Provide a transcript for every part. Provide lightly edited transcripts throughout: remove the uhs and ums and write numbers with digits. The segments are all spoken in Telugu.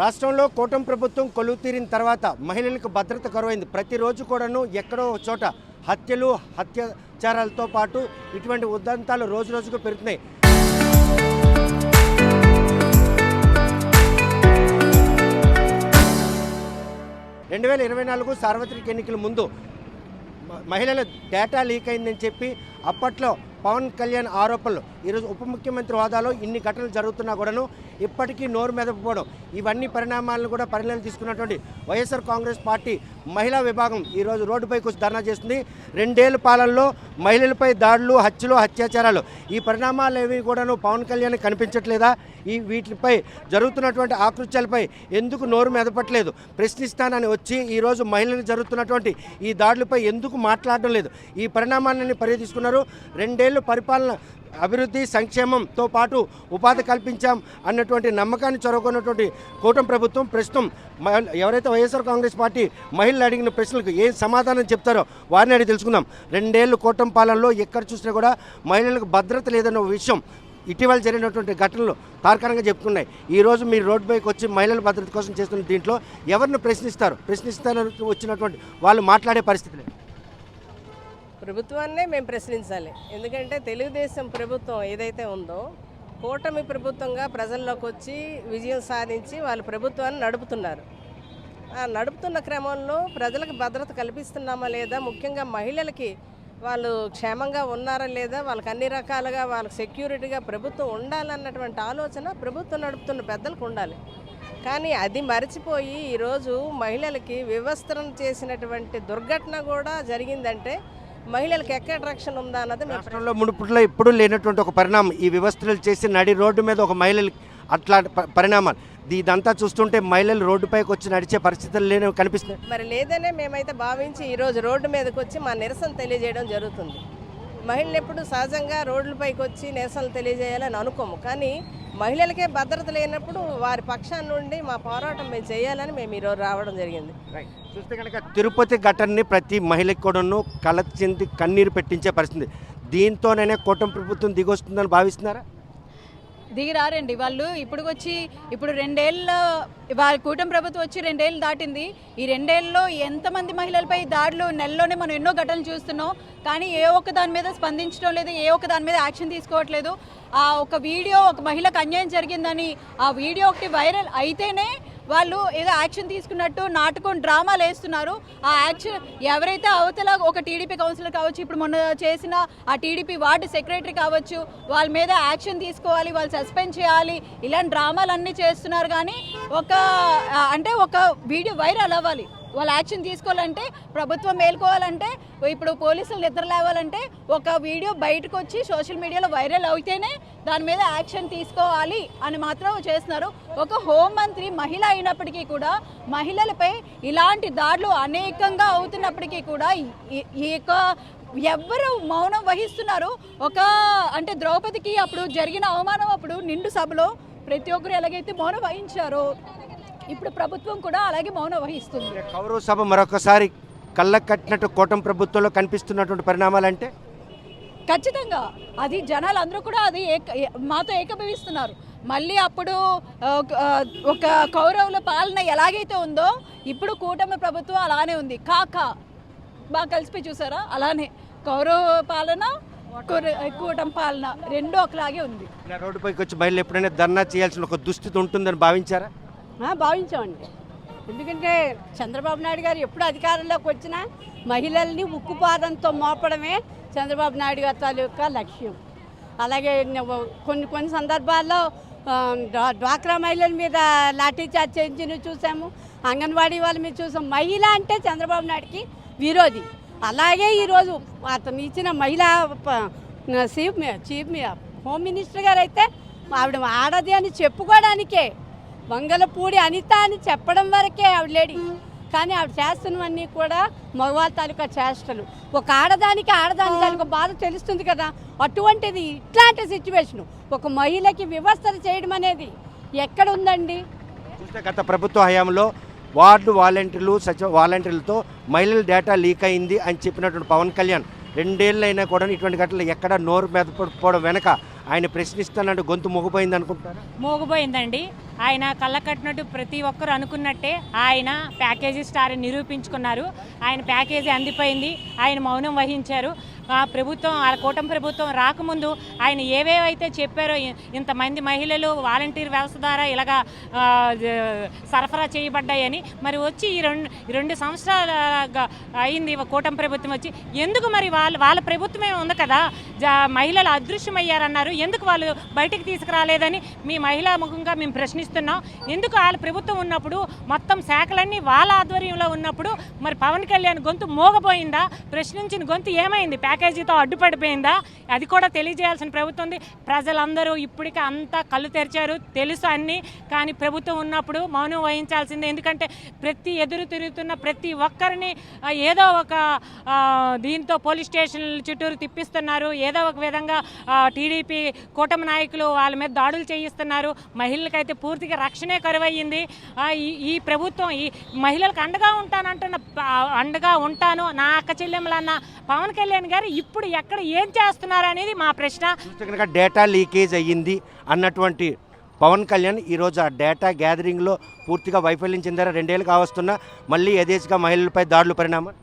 రాష్ట్రంలో కూటమి ప్రభుత్వం కొలువు తీరిన తర్వాత మహిళలకు భద్రత కరువైంది. ప్రతిరోజు కూడాను ఎక్కడో చోట హత్యలు, అత్యాచారాలతో పాటు ఇటువంటి ఉదంతాలు రోజు రోజుకు పెరుగుతున్నాయి. రెండు 2024 సార్వత్రిక ఎన్నికల ముందు మహిళల డేటా లీక్ అయిందని చెప్పి అప్పట్లో పవన్ కళ్యాణ్ ఆరోపణలు, ఈరోజు ఉప ముఖ్యమంత్రి హోదాలో ఇన్ని ఘటనలు జరుగుతున్నా కూడాను ఇప్పటికీ నోరు మెదపకపోవడం, ఇవన్నీ పరిణామాలను కూడా పరిణామాలు తీసుకున్నటువంటి వైఎస్ఆర్ కాంగ్రెస్ పార్టీ మహిళా విభాగం ఈరోజు రోడ్డుపైకి వచ్చి ధర్నా చేస్తుంది. 2 ఏళ్ల పాలనలో మహిళలపై దాడులు, హత్యలు, అత్యాచారాలు, ఈ పరిణామాలు ఏవి కూడాను పవన్ కళ్యాణ్ కనిపించట్లేదా? వీటిపై జరుగుతున్నటువంటి ఆకృత్యాలపై ఎందుకు నోరు మెదపట్లేదు? ప్రశ్నిస్తానని వచ్చి ఈరోజు మహిళలకు జరుగుతున్నటువంటి ఈ దాడులపై ఎందుకు మాట్లాడడం లేదు? ఈ పరిణామాలని పరిశీలిస్తున్నారు. 2 ఏళ్ళు పరిపాలన, అభివృద్ధి, సంక్షేమంతో పాటు ఉపాధి కల్పించాం అన్నటువంటి నమ్మకాన్ని చొరవకున్నటువంటి కూటమి ప్రభుత్వం ప్రస్తుతం ఎవరైతే వైఎస్ఆర్ కాంగ్రెస్ పార్టీ మహిళలు అడిగిన ప్రశ్నలకు ఏం సమాధానం చెప్తారో వారిని అడిగి తెలుసుకుందాం. 2 ఏళ్ళు కూటమి పాలనలో ఎక్కడ చూసినా కూడా మహిళలకు భద్రత లేదన్న విషయం ఇటీవల జరిగినటువంటి ఘటనలు తార్కాణంగా చెప్పుకున్నాయి. ఈరోజు మీరు రోడ్డుపైకి వచ్చి మహిళల భద్రత కోసం చేస్తున్న దీంట్లో ఎవరిని ప్రశ్నిస్తారని వచ్చినటువంటి వాళ్ళు మాట్లాడే పరిస్థితి లేదు. ప్రభుత్వాన్నే మేము ప్రశ్నించాలి. ఎందుకంటే తెలుగుదేశం ప్రభుత్వం ఏదైతే ఉందో కూటమి ప్రభుత్వంగా ప్రజల్లోకి వచ్చి విజయం సాధించి వాళ్ళు ప్రభుత్వాన్ని నడుపుతున్నారు. ఆ నడుపుతున్న క్రమంలో ప్రజలకు భద్రత కల్పిస్తున్నామా లేదా, ముఖ్యంగా మహిళలకి వాళ్ళు క్షేమంగా ఉన్నారా లేదా, వాళ్ళకి అన్ని రకాలుగా వాళ్ళకి సెక్యూరిటీగా ప్రభుత్వం ఉండాలన్నటువంటి ఆలోచన ప్రభుత్వం నడుపుతున్న పెద్దలకు ఉండాలి. కానీ అది మర్చిపోయి ఈరోజు మహిళలకి వివస్త్రం చేసినటువంటి దుర్ఘటన కూడా జరిగిందంటే మహిళలకు ఎక్కడ రక్షణ ఉందా అన్నది రాష్ట్రంలో మునుపుట్లో ఎప్పుడూ లేనటువంటి ఒక పరిణామం. ఈ వ్యవస్థలు చేసి నడి రోడ్డు మీద ఒక మహిళలు అట్లా పరిణామాలు, ఇదంతా చూస్తుంటే మహిళలు రోడ్డుపైకి వచ్చి నడిచే పరిస్థితులు లేని కనిపిస్తున్నాయి. మరి లేదనే మేమైతే భావించి ఈరోజు రోడ్డు మీదకి వచ్చి మా నిరసన తెలియజేయడం జరుగుతుంది. మహిళలు ఎప్పుడు సహజంగా రోడ్లపైకి వచ్చి నిరసనలు తెలియజేయాలని అనుకోము, కానీ మహిళలకే భద్రత లేనప్పుడు వారి పక్షాన్ని నుండి మా పోరాటం మేము చేయాలని మేము ఈరోజు రావడం జరిగింది. చూస్తే కనుక తిరుపతి ఘటనని ప్రతి మహిళకి కూడాను కళ్ళ చెంది కన్నీరు పెట్టించే పరిస్థితి. దీంతోనే కూటమి ప్రభుత్వం దిగొస్తుందని భావిస్తున్నారా? దిగిరారండి వాళ్ళు. ఇప్పుడు 2 ఏళ్ళు వాళ్ళ కూటమి ప్రభుత్వం వచ్చి 2 ఏళ్ళు దాటింది. ఈ 2 ఏళ్ళలో ఎంతమంది మహిళలపై దాడులు, నెలలోనే మనం ఎన్నో ఘటనలు చూస్తున్నాం. కానీ ఏ ఒక్క దాని మీద స్పందించడం లేదు, ఏ ఒక్క దాని మీద యాక్షన్ తీసుకోవట్లేదు. ఆ ఒక వీడియో, ఒక మహిళకు అన్యాయం జరిగిందని ఆ వీడియో ఒకటి వైరల్ అయితేనే వాళ్ళు ఏదో యాక్షన్ తీసుకున్నట్టు నాటకం, డ్రామాలు వేస్తున్నారు. ఆ యాక్షన్ ఎవరైతే అవతల ఒక టీడీపీ కౌన్సిలర్ కావచ్చు, ఇప్పుడు మొన్న చేసిన ఆ టీడీపీ వార్డు సెక్రటరీ కావచ్చు, వాళ్ళ మీద యాక్షన్ తీసుకోవాలి, వాళ్ళు సస్పెండ్ చేయాలి, ఇలాంటి డ్రామాలన్నీ చేస్తున్నారు. కానీ ఒక వీడియో వైరల్ అవ్వాలి, వాళ్ళు యాక్షన్ తీసుకోవాలంటే, ప్రభుత్వం మేల్కోవాలంటే, ఇప్పుడు పోలీసులు నిద్ర లేవాలంటే ఒక వీడియో బయటకు వచ్చి సోషల్ మీడియాలో వైరల్ అయితేనే దాని మీద యాక్షన్ తీసుకోవాలి అని మాత్రం చేస్తున్నారు. ఒక హోంమంత్రి మహిళ అయినప్పటికీ కూడా మహిళలపై ఇలాంటి దాడులు అనేకంగా అవుతున్నప్పటికీ కూడా ఎవ్వరు మౌనం వహిస్తున్నారు. ద్రౌపదికి అప్పుడు జరిగిన అవమానం, అప్పుడు నిండు సభలో ప్రతి ఒక్కరు ఎలాగైతే మౌనం వహించారో ఇప్పుడు ప్రభుత్వం కూడా అలాగే మౌనం వహిస్తుంది. కౌరవ సభ మరొకసారి కళ్ళకు కట్టినట్టు కూటమి ప్రభుత్వంలో కనిపిస్తున్నటువంటి పరిణామాలంటే ఖచ్చితంగా అది జనాలు అందరూ కూడా అది మాతో ఏకీభవిస్తున్నారు. మళ్ళీ అప్పుడు ఒక కౌరవుల పాలన ఎలాగైతే ఉందో ఇప్పుడు కూటమి ప్రభుత్వం అలానే ఉంది. బాగా కలిసిపోయి చూసారా, అలానే కౌరవ పాలన, కూటమి పాలన రెండూ ఒకలాగే ఉంది. రోడ్డుపైకి వచ్చి మహిళలు ఎప్పుడైనా ధర్నా చేయాల్సిన ఒక దుస్థితి ఉంటుందని భావించారా? భావించామండి. ఎందుకంటే చంద్రబాబు నాయుడు గారు ఎప్పుడు అధికారంలోకి వచ్చినా మహిళల్ని ఉక్కుపాదంతో మోపడమే చంద్రబాబు నాయుడు గారి తాలూకా లక్ష్యం. అలాగే కొన్ని సందర్భాల్లో డ్వాక్రా మహిళల మీద లాఠీ చార్జ్ చేయించి చూసాము, అంగన్వాడీ వాళ్ళ మీద చూసాం. మహిళ అంటే చంద్రబాబు నాయుడికి విరోధి. అలాగే ఈరోజు అతను ఇచ్చిన మహిళా చీఫ్ హోమ్ మినిస్టర్ గారు అయితే ఆవిడ ఆడది అని చెప్పుకోవడానికే, వంగలపూడి అనిత అని చెప్పడం వరకే ఆవిడ లేడీ. కానీ ఆవిడ చేస్తున్నవన్నీ కూడా మగవాళ్ళ తాలూకా చేష్టలు. ఒక ఆడదాని తాలూకా బాధ తెలుస్తుంది కదా. అటువంటిది ఇట్లాంటి సిచ్యువేషను ఒక మహిళకి వ్యవస్థ చేయడం అనేది ఎక్కడ ఉందండి? చూస్తే గత ప్రభుత్వ హయాంలో వార్డు వాలంటీర్లతో మహిళల డేటా లీక్ అయింది అని చెప్పినటువంటి పవన్ కళ్యాణ్ 2 ఏళ్ళైనా కూడా ఇటువంటి ఘటనలు ఎక్కడ నోరు మెదపకపోవడం వెనక ఆయన ప్రశ్నిస్తానంటే గొంతు మోగిపోయింది అనుకుంటారా? మోగిపోయిందండి. ఆయన కళ్ళకట్టినట్టు ప్రతి ఒక్కరు అనుకున్నట్టే ఆయన ప్యాకేజీ స్టార్ నిరూపించుకున్నారు. ఆయన ప్యాకేజీ అందిపోయింది. ఆయన మౌనం వహించారు. ప్రభుత్వం కూటమి ప్రభుత్వం రాకముందు ఆయన ఏవేవైతే చెప్పారో, ఇంతమంది మహిళలు వాలంటీర్ వ్యవస్థ ద్వారా ఇలాగా సరఫరా చేయబడ్డాయని, మరి వచ్చి ఈ రెండు సంవత్సరాలుగా అయింది కూటమి ప్రభుత్వం వచ్చి, ఎందుకు మరి వాళ్ళ ప్రభుత్వమే ఉంది కదా, మహిళలు అదృశ్యమయ్యారన్నారు, ఎందుకు వాళ్ళు బయటికి తీసుకురాలేదని మీ మహిళా ముఖంగా మేము ప్రశ్నిస్తున్నాం. ఎందుకు వాళ్ళ ప్రభుత్వం ఉన్నప్పుడు మొత్తం శాఖలన్నీ వాళ్ళ ఆధ్వర్యంలో ఉన్నప్పుడు మరి పవన్ కళ్యాణ్ గొంతు మోగపోయిందా? ప్రశ్నించిన గొంతు ఏమైంది? ప్యాకేజీతో అడ్డుపడిపోయిందా? అది కూడా తెలియజేయాల్సిన ప్రభుత్వం ఉంది. ప్రజలందరూ ఇప్పటికీ అంతా కళ్ళు తెరిచారు, తెలుసు అన్నీ. కానీ ప్రభుత్వం ఉన్నప్పుడు మౌనం వహించాల్సిందే. ఎందుకంటే ప్రతి ఎదురు తిరుగుతున్న ప్రతి ఒక్కరిని ఏదో ఒక దీంతో పోలీస్ స్టేషన్ల చుట్టూరు తిప్పిస్తున్నారు. ఏదో ఒక విధంగా టీడీపీ కూటమి నాయకులు వాళ్ళ మీద దాడులు చేయిస్తున్నారు. మహిళలకైతే పూర్తిగా రక్షణే కరువయ్యింది. ఈ ప్రభుత్వం ఈ మహిళలకు అండగా ఉంటాను నా అక్క చెల్లెమ్మలన్న పవన్ కళ్యాణ్ గారు ఇప్పుడు ఎక్కడ ఏం చేస్తున్నారు అనేది మా ప్రశ్న. కనుక డేటా లీకేజ్ అయ్యింది అన్నటువంటి పవన్ కళ్యాణ్ ఈరోజు ఆ డేటా గ్యాదరింగ్లో పూర్తిగా వైఫల్యం చెందారా? 2 ఏళ్ళు కావస్తున్నా మళ్ళీ యథేచ్ఛగా మహిళలపై దాడులు పరిణామం.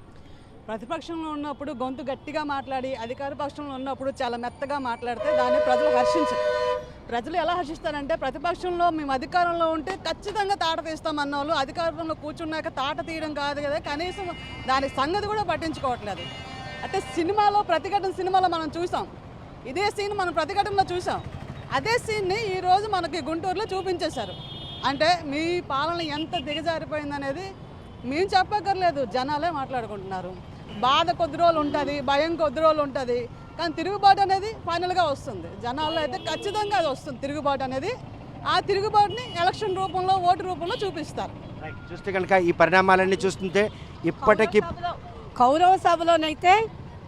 ప్రతిపక్షంలో ఉన్నప్పుడు గొంతు గట్టిగా మాట్లాడి, అధికార పక్షంలో ఉన్నప్పుడు చాలా మెత్తగా మాట్లాడితే దాన్ని ప్రజలు హర్షించరు. ప్రజలు ఎలా హర్షిస్తారంటే, ప్రతిపక్షంలో మేము అధికారంలో ఉంటే ఖచ్చితంగా తాట తీస్తామన్న వాళ్ళు అధికారంలో కూర్చున్నాక తాట తీయడం కాదు కదా, కనీసం దాని సంగతి కూడా పట్టించుకోవట్లేదు. అంటే ప్రతిఘటన సినిమాలో మనం చూసాం, ఇదే సీన్ మనం ప్రతిఘటనలో చూసాం. అదే సీన్ని ఈరోజు మనకి గుంటూరులో చూపించేశారు. అంటే మీ పాలన ఎంత దిగజారిపోయిందనేది మేము చెప్పక్కర్లేదు, జనాలే మాట్లాడుకుంటున్నారు. బాధ కొద్ది రోజులు ఉంటుంది, భయం కొద్ది రోజులు ఉంటుంది, కానీ తిరుగుబాటు అనేది ఫైనల్గా వస్తుంది. జనాల్లో అయితే ఖచ్చితంగా అది వస్తుంది తిరుగుబాటు అనేది. ఆ తిరుగుబాటుని ఎలక్షన్ రూపంలో, ఓటు రూపంలో చూపిస్తారు. చూస్తే కనుక ఈ పరిణామాలన్నీ చూస్తుంటే ఇప్పటికీ కౌరవ సభలోనైతే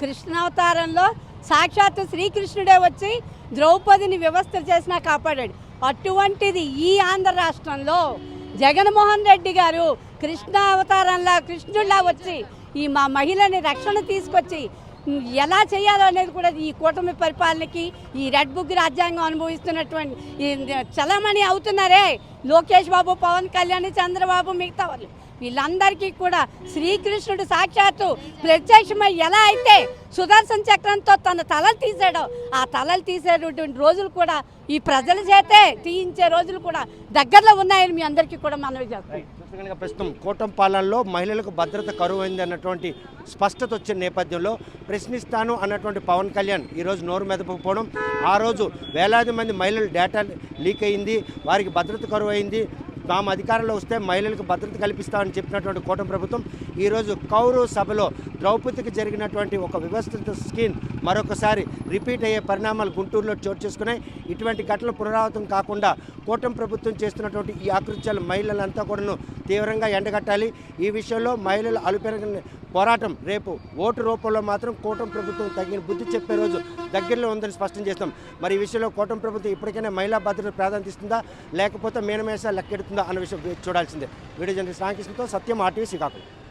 కృష్ణావతారంలో సాక్షాత్తు శ్రీకృష్ణుడే వచ్చి ద్రౌపదిని వ్యవస్థ చేసినా కాపాడాడు. అటువంటిది ఈ ఆంధ్ర రాష్ట్రంలో జగన్మోహన్ రెడ్డి గారు కృష్ణావతారంలా కృష్ణుడిలా వచ్చి ఈ మా మహిళని రక్షణ తీసుకొచ్చి ఎలా చేయాలో అనేది కూడా ఈ కూటమి పరిపాలనకి, ఈ రెడ్ బుక్ రాజ్యాంగం అనుభవిస్తున్నటువంటి చలమణి అవుతున్నారే లోకేష్ బాబు, పవన్ కళ్యాణ్, చంద్రబాబు, మిగతా వాళ్ళు, వీళ్ళందరికీ కూడా శ్రీకృష్ణుడు సాక్షాత్తు ప్రత్యక్షమై ఎలా అయితే సుదర్శన చక్రంతో తన తలలు తీసాడో, ఆ తలలు తీసేటువంటి రోజులు కూడా ఈ ప్రజల చేతే తీయించే రోజులు కూడా దగ్గరలో ఉన్నాయని మీ అందరికీ కూడా మనవి చేస్తాం. ప్రస్తుతం కూటమి పాలనలో మహిళలకు భద్రత కరువైంది అన్నటువంటి స్పష్టత వచ్చిన నేపథ్యంలో ప్రశ్నిస్తాను అన్నటువంటి పవన్ కళ్యాణ్ ఈరోజు నోరు మెదపకపోవడం, ఆ రోజు వేలాది మంది మహిళలు డేటా లీక్ అయింది, వారికి భద్రత కరువైంది, తాము అధికారంలో వస్తే మహిళలకు భద్రత కల్పిస్తామని చెప్పినటువంటి కూటమి ప్రభుత్వం ఈరోజు కౌరవ సభలో ద్రౌపదికి జరిగినటువంటి ఒక వ్యవస్థిత స్కీమ్ మరొకసారి రిపీట్ అయ్యే పరిణామాలు గుంటూరులో చోటు చేసుకున్నాయి. ఇటువంటి ఘటనలు పునరావృతం కాకుండా కూటమి ప్రభుత్వం చేస్తున్నటువంటి ఈ ఆకృత్యాలు మహిళలంతా కూడాను తీవ్రంగా ఎండగట్టాలి. ఈ విషయంలో మహిళలు అలుపెరగని పోరాటం రేపు ఓటు రూపంలో మాత్రం కూటమి ప్రభుత్వం తగిన బుద్ధి చెప్పే రోజు దగ్గరలో ఉందని స్పష్టం చేస్తాం. మరి ఈ విషయంలో కూటమి ప్రభుత్వం ఇప్పటికైనా మహిళా భద్రత ప్రాధాన్యత ఇస్తుందా, లేకపోతే మీనమేష లెక్కెడుతుందా అన్న విషయం చూడాల్సిందే. వీడియో జర్నలిస్ట్ రామకృష్ణతో సత్యం, RTV శ్రీకాకుళం.